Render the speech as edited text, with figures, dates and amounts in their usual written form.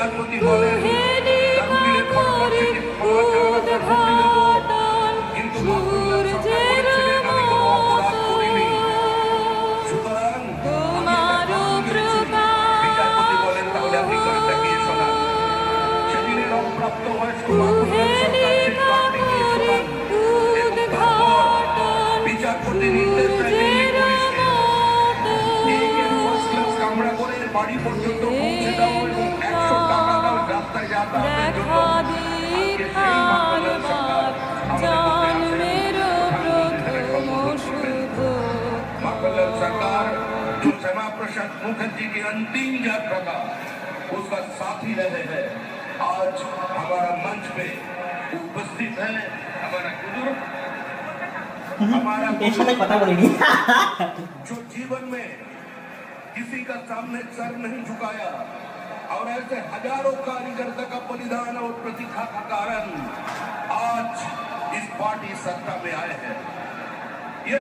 বিচারপতি বলেন জাহাঙ্গীরের ফটোগ্রাফি কিন্তু মাহবুবুল্লাহ সরকার বলেছিলেন আমি কোনো অপরাধ করিনি, সুতরাং বিচারপতি বলেন তাহলে আপনি গানটা গিয়ে শোনান। সেদিনের অপ্রাপ্ত বয়স্ক মাহবুবুল্লাহ সরকার সেই গানটি গিয়ে শোনান এবং তারপর বিচারপতি নির্দেশ দেন কামড়া করে বাড়ি পর্যন্ত পৌঁছে দাও এবং 100 টাকা দাও রাস্তায় যাতায়াতের জন্য। আজকে সেই মাহবুবুল্লাহ সরকার माखनलाल सरकार जो श्यामा प्रसाद मुखर्जी की अंतिम यात्रा का उसका साथी रहे हैं, आज हमारा मंच पे उपस्थित है हमारा बुजुर्ग, हमारा जो जीवन में किसी का सामने सर नहीं झुकाया और ऐसे हजारों कार्यकर्ता का बलिदान और प्रतीक्षा का कारण आज इस पार्टी सत्ता में आए हैं।